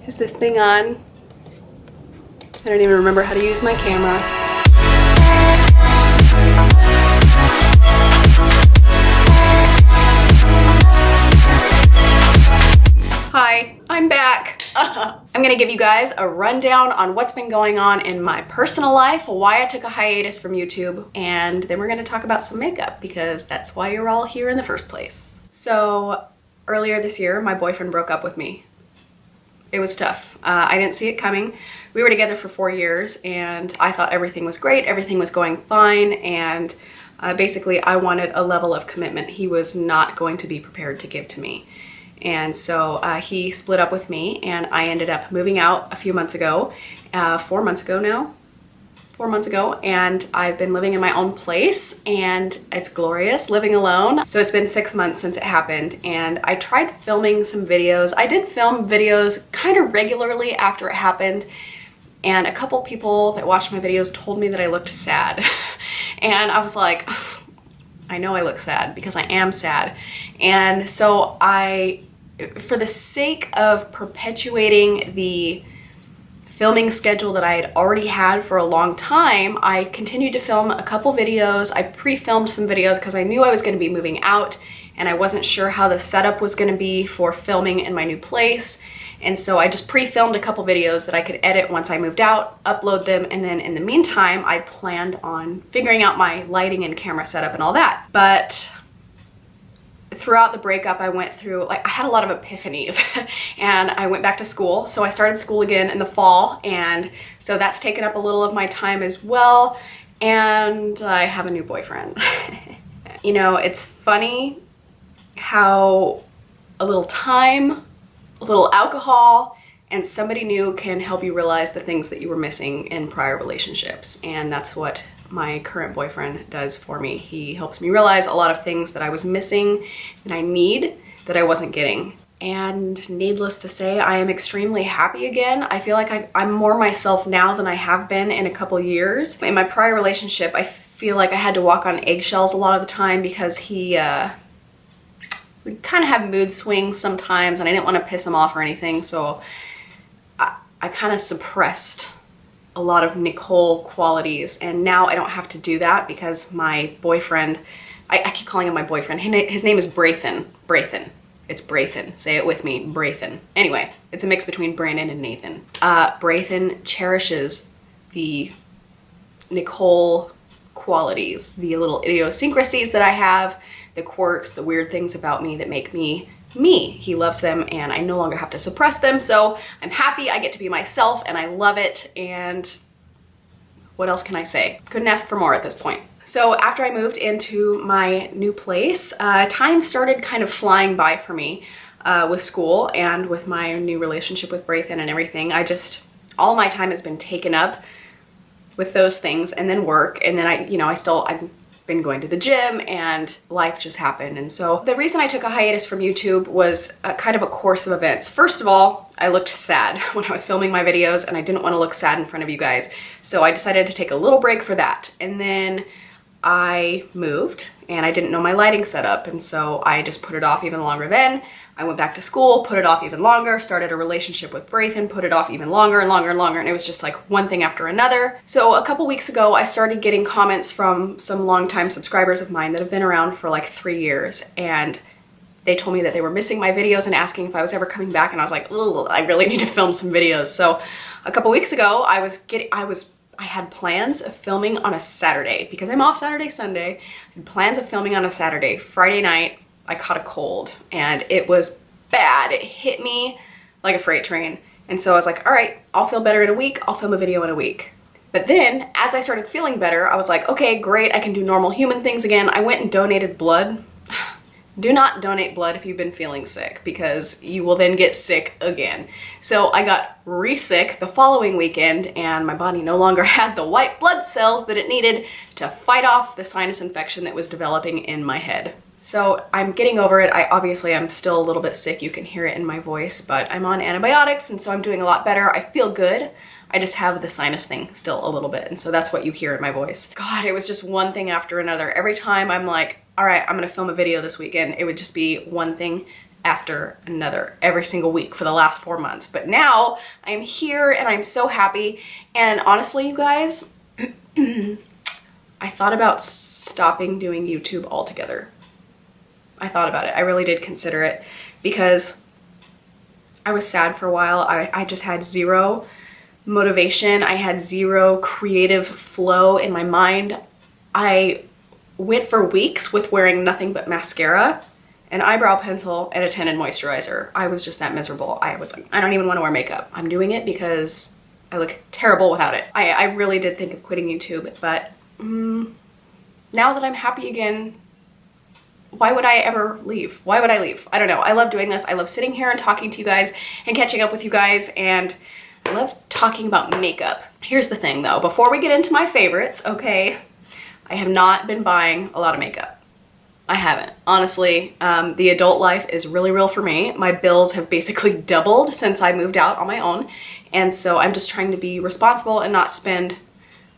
Is this thing on? I don't even remember how to use my camera. Hi, I'm back. I'm gonna give you guys a rundown on what's been going on in my personal life, why I took a hiatus from YouTube, and then we're gonna talk about some makeup because that's why you're all here in the first place. So earlier this year, my boyfriend broke up with me. It was tough. I didn't see it coming. We were together for 4 years and I thought everything was great, everything was going fine, and basically I wanted a level of commitment he was not going to be prepared to give to me. And so he split up with me and I ended up moving out a few months ago, 4 months ago now. 4 months ago, and I've been living in my own place and it's glorious living alone. So it's been 6 months since it happened and I tried filming some videos. I did film videos kind of regularly after it happened, and a couple people that watched my videos told me that I looked sad. And I was like, I know I look sad because I am sad. And so for the sake of perpetuating the filming schedule that I had already had for a long time, I continued to film a couple videos. I pre-filmed some videos because I knew I was going to be moving out and I wasn't sure how the setup was going to be for filming in my new place. And so I just pre-filmed a couple videos that I could edit once I moved out, upload them, and then in the meantime, I planned on figuring out my lighting and camera setup and all that. But throughout the breakup, I went through, I had a lot of epiphanies and I went back to school. So I started school again in the fall, and so that's taken up a little of my time as well. And I have a new boyfriend. You know, it's funny how a little time, a little alcohol, and somebody new can help you realize the things that you were missing in prior relationships. And that's what my current boyfriend does for me. He helps me realize a lot of things that I was missing and I need that I wasn't getting. And needless to say, I am extremely happy again. I feel like I'm more myself now than I have been in a couple years. In my prior relationship, I feel like I had to walk on eggshells a lot of the time because he would kind of have mood swings sometimes and I didn't want to piss him off or anything, so I kind of suppressed a lot of Nicole qualities, and now I don't have to do that because my boyfriend, I keep calling him my boyfriend, his name is Braithen. It's Braithen. Say it with me, Braithen. Anyway, it's a mix between Brandon and Nathan. Braithen cherishes the Nicole qualities, the little idiosyncrasies that I have, the quirks, the weird things about me that make me me. He loves them and I no longer have to suppress them, so I'm happy I get to be myself and I love it, and what else can I say? Couldn't ask for more at this point. So after I moved into my new place, time started kind of flying by for me with school and with my new relationship with Braithen and everything. All my time has been taken up with those things and then work, and then I've been going to the gym and life just happened. And so the reason I took a hiatus from YouTube was kind of a course of events. First of all, I looked sad when I was filming my videos and I didn't want to look sad in front of you guys. So I decided to take a little break for that. And then I moved and I didn't know my lighting setup, and so I just put it off even longer then. I went back to school, put it off even longer, started a relationship with Braithen, put it off even longer and longer and longer, and it was just like one thing after another. So a couple weeks ago, I started getting comments from some longtime subscribers of mine that have been around for like 3 years, and they told me that they were missing my videos and asking if I was ever coming back, and I was like, ugh, I really need to film some videos. So a couple weeks ago, I had plans of filming on a Saturday because I'm off Saturday, Sunday. I had plans of filming on a Saturday. Friday night, I caught a cold and it was bad. It hit me like a freight train. And so I was like, all right, I'll feel better in a week. I'll film a video in a week. But then as I started feeling better, I was like, okay, great. I can do normal human things again. I went and donated blood. Do not donate blood if you've been feeling sick because you will then get sick again. So I got re-sick the following weekend and my body no longer had the white blood cells that it needed to fight off the sinus infection that was developing in my head. So I'm getting over it. I'm still a little bit sick. You can hear it in my voice, but I'm on antibiotics and so I'm doing a lot better. I feel good. I just have the sinus thing still a little bit, and so that's what you hear in my voice. God, it was just one thing after another. Every time I'm like, all right, I'm gonna film a video this weekend, it would just be one thing after another every single week for the last 4 months. But now I'm here and I'm so happy. And honestly, you guys, I thought about stopping doing YouTube altogether. I thought about it. I really did consider it because I was sad for a while. I just had zero motivation. I had zero creative flow in my mind. I went for weeks with wearing nothing but mascara, an eyebrow pencil, and a tinted moisturizer. I was just that miserable. I was like, I don't even want to wear makeup. I'm doing it because I look terrible without it. I really did think of quitting YouTube, but now that I'm happy again, why would I ever leave? Why would I leave? I don't know. I love doing this. I love sitting here and talking to you guys and catching up with you guys, and I love talking about makeup. Here's the thing though, before we get into my favorites, okay, I have not been buying a lot of makeup. I haven't. Honestly, the adult life is really real for me. My bills have basically doubled since I moved out on my own. And so I'm just trying to be responsible and not spend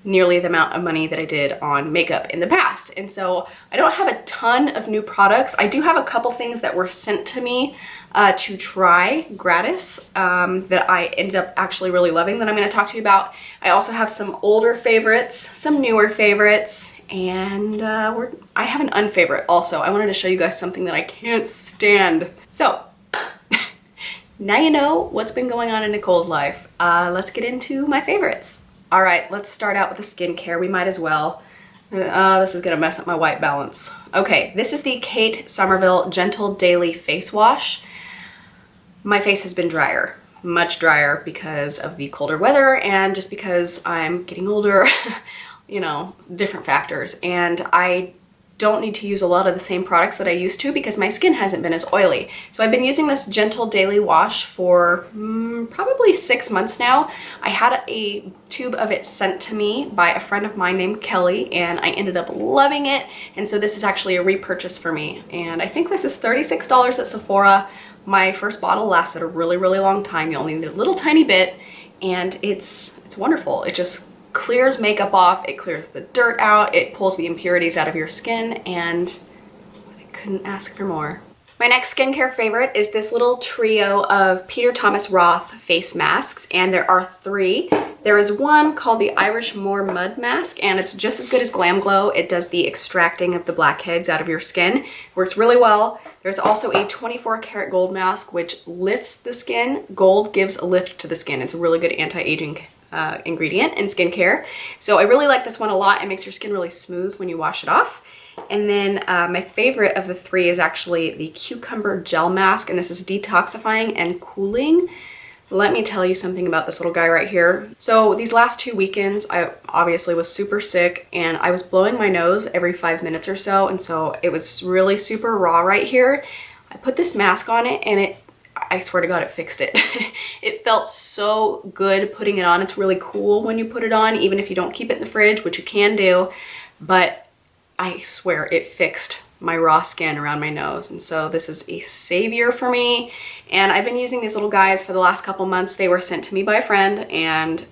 nearly the amount of money that I did on makeup in the past. And so I don't have a ton of new products. I do have a couple things that were sent to me to try gratis that I ended up actually really loving that I'm going to talk to you about. I also have some older favorites, some newer favorites, and I have an unfavorite also. I wanted to show you guys something that I can't stand. So now you know what's been going on in Nicole's life. Let's get into my favorites. All right, let's start out with the skincare. We might as well. This is gonna mess up my white balance. Okay, this is the Kate Somerville Gentle Daily Face Wash. My face has been drier, much drier because of the colder weather and just because I'm getting older, you know, different factors. And I don't need to use a lot of the same products that I used to because my skin hasn't been as oily. So I've been using this Gentle Daily Wash for probably 6 months now. I had a tube of it sent to me by a friend of mine named Kelly, and I ended up loving it. And so this is actually a repurchase for me. And I think this is $36 at Sephora. My first bottle lasted a really, really long time. You only need a little tiny bit, and it's wonderful. It just clears makeup off, it clears the dirt out, it pulls the impurities out of your skin, and I couldn't ask for more. My next skincare favorite is this little trio of Thomas Roth face masks, and there are 3. There is one called the Irish Moor Mud Mask, and it's just as good as Glam Glow. It does the extracting of the blackheads out of your skin. Works really well. There's also a 24 karat gold mask, which lifts the skin. Gold gives a lift to the skin. It's a really good anti-aging ingredient in skincare. So I really like this one a lot. It makes your skin really smooth when you wash it off. And then my favorite of the 3 is actually the Cucumber Gel Mask, and this is detoxifying and cooling. Let me tell you something about this little guy right here. So these last 2 weekends, I obviously was super sick, and I was blowing my nose every 5 minutes or so, and so it was really super raw right here. I put this mask on it, and I swear to God, it fixed it. It felt so good putting it on. It's really cool when you put it on, even if you don't keep it in the fridge, which you can do. But I swear it fixed my raw skin around my nose. And so this is a savior for me. And I've been using these little guys for the last couple months. They were sent to me by a friend, and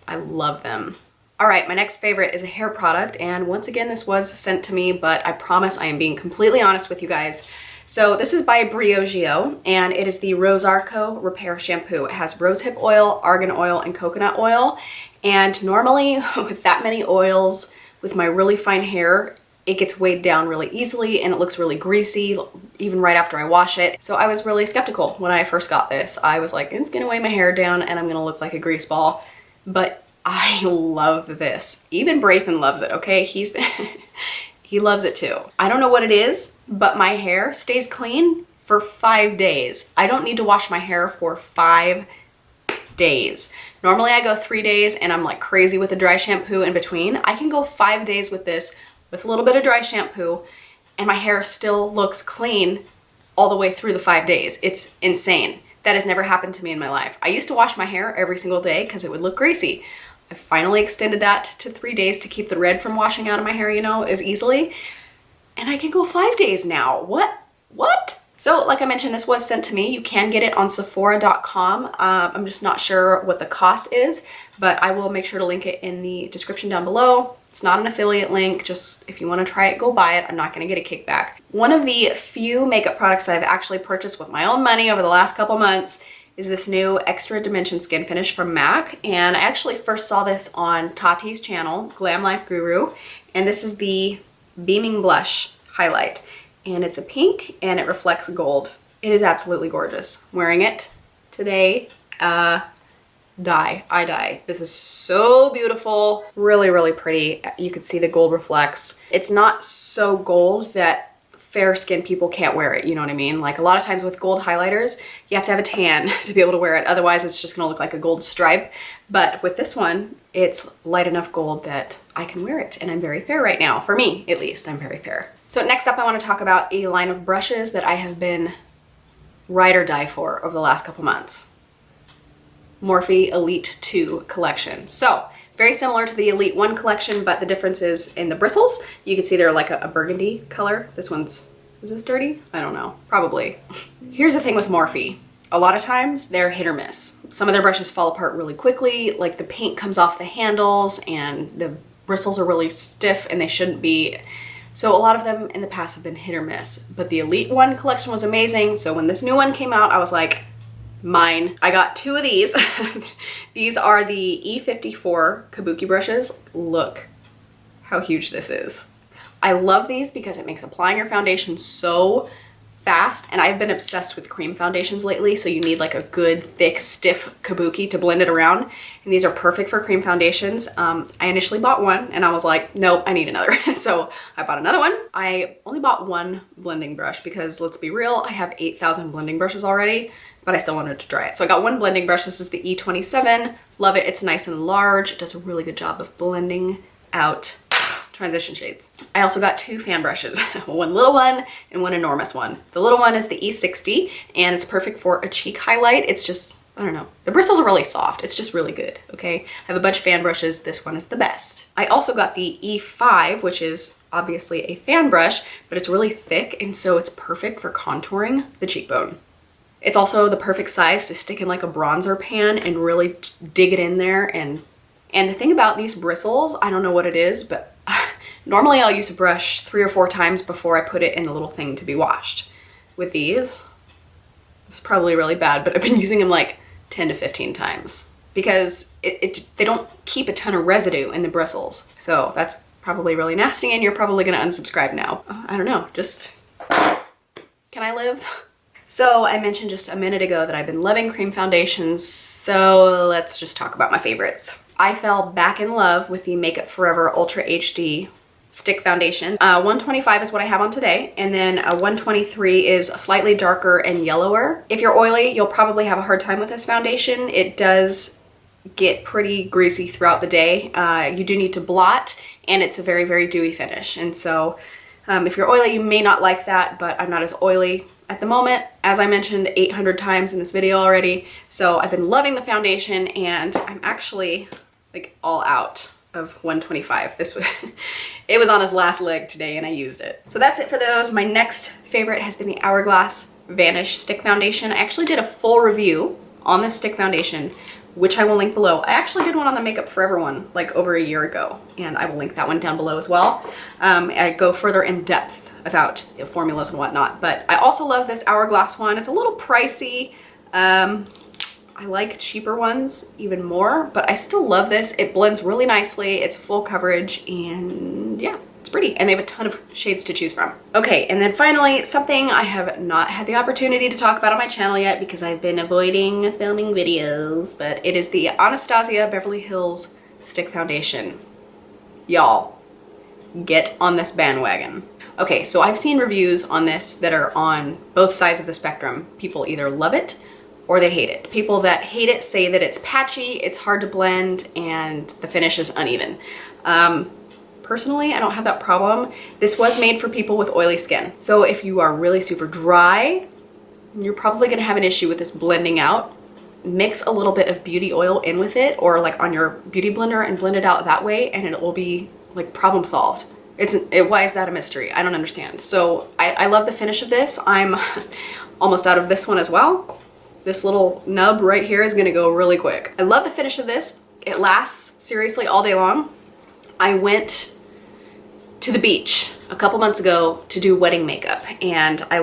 I love them. All right, my next favorite is a hair product. And once again, this was sent to me, but I promise I am being completely honest with you guys. So this is by Briogeo, and it is the Rosarco Repair Shampoo. It has rosehip oil, argan oil, and coconut oil. And normally with that many oils, with my really fine hair, it gets weighed down really easily and it looks really greasy even right after I wash it. So I was really skeptical when I first got this. I was like, it's gonna weigh my hair down and I'm gonna look like a grease ball. But I love this. Even Braithen loves it, okay? He loves it too. I don't know what it is, but my hair stays clean for 5 days. I don't need to wash my hair for 5 days. Normally I go 3 days and I'm like crazy with a dry shampoo in between. I can go 5 days with this with a little bit of dry shampoo and my hair still looks clean all the way through the 5 days. It's insane. That has never happened to me in my life. I used to wash my hair every single day because it would look greasy. I finally extended that to 3 days to keep the red from washing out of my hair, you know, as easily. And I can go 5 days now. What? So like I mentioned, this was sent to me. You can get it on Sephora.com. I'm just not sure what the cost is, but I will make sure to link it in the description down below. It's not an affiliate link, just if you want to try it, go buy it. I'm not going to get a kickback. One of the few makeup products that I've actually purchased with my own money over the last couple months is this new Extra Dimension Skin Finish from MAC. And I actually first saw this on Tati's channel, Glam Life Guru. And this is the Beaming Blush Highlight. And it's a pink and it reflects gold. It is absolutely gorgeous. I'm wearing it today. I die. This is so beautiful. Really, really pretty. You can see the gold reflects. It's not so gold that fair skinned people can't wear it, you know what I mean? Like a lot of times with gold highlighters, you have to have a tan to be able to wear it. Otherwise, it's just gonna look like a gold stripe. But with this one, it's light enough gold that I can wear it. And I'm very fair right now. For me, at least, I'm very fair. So next up, I wanna talk about a line of brushes that I have been ride or die for over the last couple months. Morphe Elite II collection. So very similar to the Elite 1 collection, but the difference is in the bristles. You can see they're like a burgundy color. This one's, is this dirty? I don't know, probably. Here's the thing with Morphe. A lot of times they're hit or miss. Some of their brushes fall apart really quickly, like the paint comes off the handles and the bristles are really stiff and they shouldn't be. So a lot of them in the past have been hit or miss, but the Elite 1 collection was amazing. So when this new one came out, I was like, mine. I got two of these. These are the E54 Kabuki brushes. Look how huge this is. I love these because it makes applying your foundation so fast, and I've been obsessed with cream foundations lately, so you need like a good, thick, stiff Kabuki to blend it around, and these are perfect for cream foundations. I initially bought one, and I was like, nope, I need another. So I bought another one. I only bought one blending brush because, let's be real, I have 8,000 blending brushes already, but I still wanted to try it. So I got one blending brush. This is the E27. Love it. It's nice and large. It does a really good job of blending out transition shades. I also got two fan brushes, one little one and one enormous one. The little one is the E60 and it's perfect for a cheek highlight. It's just, I don't know, the bristles are really soft. It's just really good, okay? I have a bunch of fan brushes. This one is the best. I also got the E5, which is obviously a fan brush, but it's really thick and so it's perfect for contouring the cheekbone. It's also the perfect size to stick in like a bronzer pan and really dig it in there. And the thing about these bristles, I don't know what it is, but normally I'll use a brush 3 or 4 times before I put it in the little thing to be washed. With these, it's probably really bad, but I've been using them like 10 to 15 times because they don't keep a ton of residue in the bristles. So that's probably really nasty and you're probably gonna unsubscribe now. I don't know, just, can I live? So I mentioned just a minute ago that I've been loving cream foundations, so let's just talk about my favorites. I fell back in love with the Makeup Forever Ultra HD stick foundation. 125 is what I have on today, and then 123 is slightly darker and yellower. If you're oily, you'll probably have a hard time with this foundation. It does get pretty greasy throughout the day. You do need to blot, and it's a very, very dewy finish. And so if you're oily, you may not like that, but I'm not as oily at the moment, as I mentioned 800 times in this video already. So I've been loving the foundation and I'm actually like all out of 125. It was on his last leg today and I used it. So that's it for those. My next favorite has been the Hourglass Vanish stick foundation. I actually did a full review on this stick foundation, which I will link below. I actually did one on the Makeup Forever one like over a year ago, and I will link that one down below as well. I go further in depth about the formulas and whatnot, but I also love this Hourglass one. It's a little pricey. I like cheaper ones even more, but I still love this. It blends really nicely. It's full coverage and yeah, it's pretty. And they have a ton of shades to choose from. Okay, and then finally, something I have not had the opportunity to talk about on my channel yet because I've been avoiding filming videos, but it is the Anastasia Beverly Hills stick foundation. Y'all, get on this bandwagon. Okay, so I've seen reviews on this that are on both sides of the spectrum. People either love it or they hate it. People that hate it say that it's patchy, it's hard to blend, and the finish is uneven. Personally, I don't have that problem. This was made for people with oily skin. So if you are really super dry, you're probably gonna have an issue with this blending out. Mix a little bit of beauty oil in with it or like on your beauty blender and blend it out that way and it will be like problem solved. Why is that a mystery? I don't understand. So I love the finish of this. I'm almost out of this one as well. This little nub right here is gonna go really quick. I love the finish of this. It lasts seriously all day long. I went to the beach a couple months ago to do wedding makeup, and I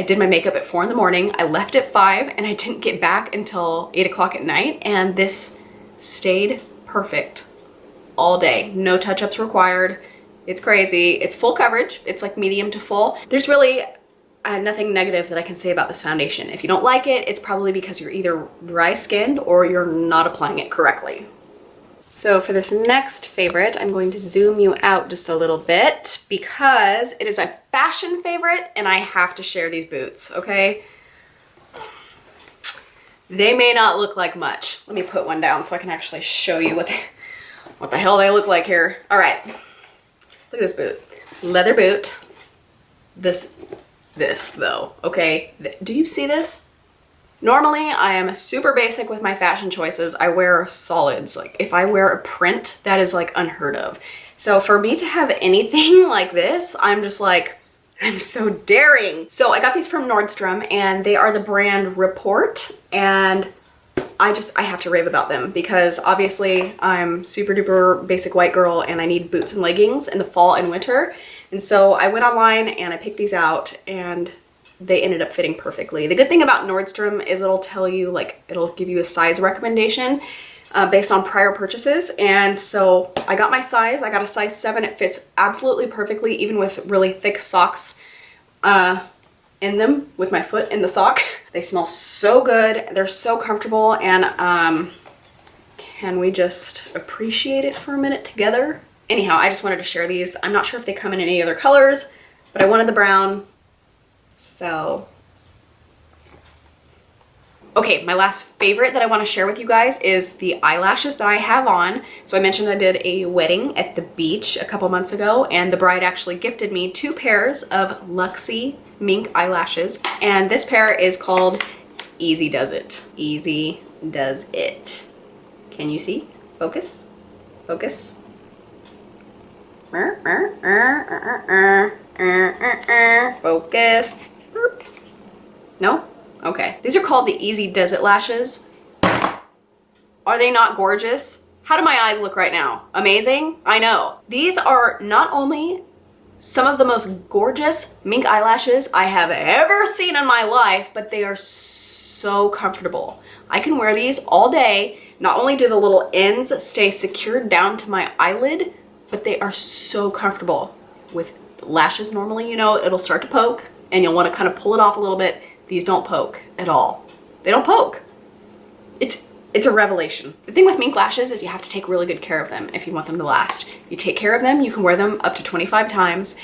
did my makeup at 4 in the morning. I left at 5 and I didn't get back until 8 o'clock at night, and this stayed perfect all day. No touch-ups required. It's crazy. It's full coverage. It's like medium to full. There's really nothing negative that I can say about this foundation. If you don't like it, it's probably because you're either dry skinned or you're not applying it correctly. So for this next favorite, I'm going to zoom you out just a little bit because it is a fashion favorite and I have to share these boots, okay? They may not look like much. Let me put one down so I can actually show you what the hell they look like here. All right, look at this boot. Leather boot. This though, okay? Do you see this? Normally, I am super basic with my fashion choices. I wear solids. Like if I wear a print, that is like unheard of. So for me to have anything like this, I'm just like, I'm so daring. So I got these from Nordstrom and they are the brand Report, and I have to rave about them because obviously I'm super duper basic white girl and I need boots and leggings in the fall and winter. And so I went online and I picked these out and they ended up fitting perfectly. The good thing about Nordstrom is it'll tell you, like, it'll give you a size recommendation based on prior purchases. And so I got my size. I got a size 7. It fits absolutely perfectly, even with really thick socks in them, with my foot in the sock. They smell so good. They're so comfortable. And can we just appreciate it for a minute together? Anyhow, I just wanted to share these. I'm not sure if they come in any other colors, but I wanted the brown. So, okay, my last favorite that I want to share with you guys is the eyelashes that I have on. So I mentioned I did a wedding at the beach a couple months ago, and the bride actually gifted me 2 pairs of Luxy mink eyelashes. And this pair is called Easy Duz It. Easy Duz It. Can you see? Focus. Focus. Focus. No? Okay. These are called the Easy Duz It lashes. Are they not gorgeous? How do my eyes look right now? Amazing? I know. These are not only some of the most gorgeous mink eyelashes I have ever seen in my life, but they are so comfortable. I can wear these all day. Not only do the little ends stay secured down to my eyelid, but they are so comfortable. With lashes, normally, you know, it'll start to poke and you'll want to kind of pull it off a little bit. These don't poke at all. They don't poke. It's a revelation. The thing with mink lashes is you have to take really good care of them if you want them to last. You take care of them, you can wear them up to 25 times.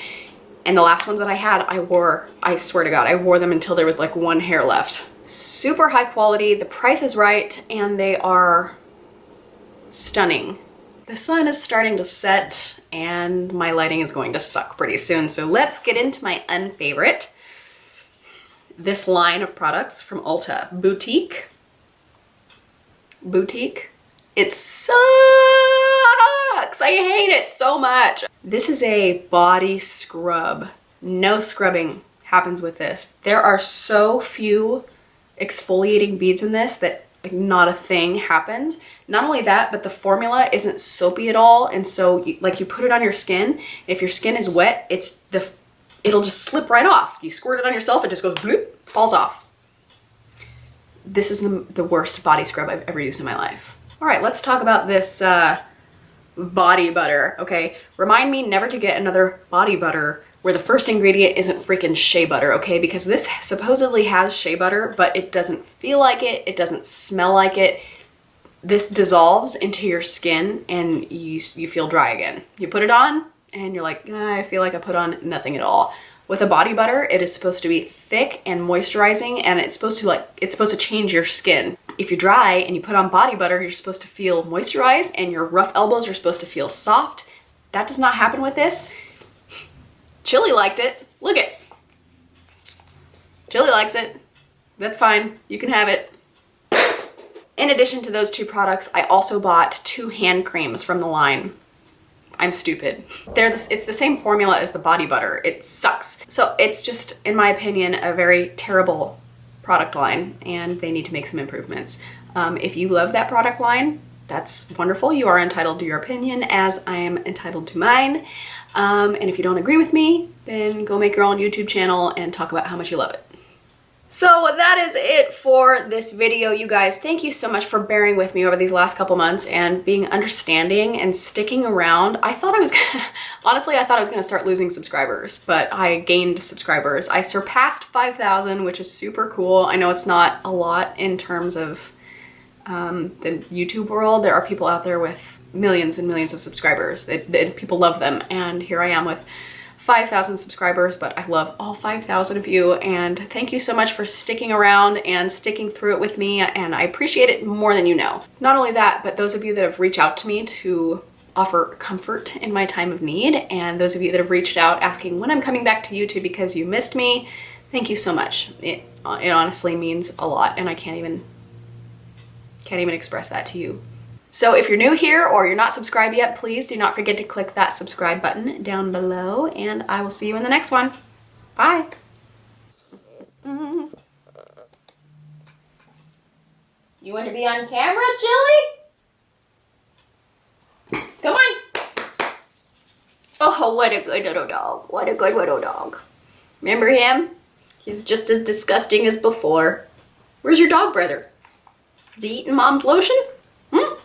And the last ones that I had, I swear to God, I wore them until there was like 1 hair left. Super high quality, the price is right, and they are stunning. The sun is starting to set and my lighting is going to suck pretty soon. So let's get into my unfavorite. This line of products from Ulta Boutique. It sucks. I hate it so much. This is a body scrub. No scrubbing happens with this. There are so few exfoliating beads in this that like not a thing happens. Not only that, but the formula isn't soapy at all. And so you put it on your skin. If your skin is wet, it'll just slip right off. You squirt it on yourself, it just goes bloop, falls off. This is the worst body scrub I've ever used in my life. All right, let's talk about this body butter, okay? Remind me never to get another body butter where the first ingredient isn't freaking shea butter, okay? Because this supposedly has shea butter, but it doesn't feel like it. It doesn't smell like it. This dissolves into your skin and you feel dry again. You put it on and you're like, I feel like I put on nothing at all. With a body butter, it is supposed to be thick and moisturizing, and it's supposed to change your skin. If you're dry and you put on body butter, you're supposed to feel moisturized and your rough elbows are supposed to feel soft. That does not happen with this. Chili liked it. Look it. Chili likes it. That's fine. You can have it. In addition to those 2 products, I also bought 2 hand creams from the line. I'm stupid. It's the same formula as the body butter. It sucks. So it's just, in my opinion, a very terrible product line, and they need to make some improvements. If you love that product line, that's wonderful. You are entitled to your opinion, as I am entitled to mine. And if you don't agree with me, then go make your own YouTube channel and talk about how much you love it. So that is it for this video, you guys. Thank you so much for bearing with me over these last couple months and being understanding and sticking around. I thought I was gonna, honestly, I thought I was gonna start losing subscribers, but I gained subscribers. I surpassed 5,000, which is super cool. I know it's not a lot in terms of the YouTube world. There are people out there with millions and millions of subscribers. People love them, and here I am with 5,000 subscribers, but I love all 5,000 of you, and thank you so much for sticking around and sticking through it with me, and I appreciate it more than you know. Not only that, but those of you that have reached out to me to offer comfort in my time of need, and those of you that have reached out asking when I'm coming back to YouTube because you missed me, thank you so much. It honestly means a lot, and I can't even express that to you. So if you're new here or you're not subscribed yet, please do not forget to click that subscribe button down below, and I will see you in the next one. Bye. You want to be on camera, Chili? Come on. Oh, what a good little dog. What a good little dog. Remember him? He's just as disgusting as before. Where's your dog brother? Is he eating mom's lotion? Hmm?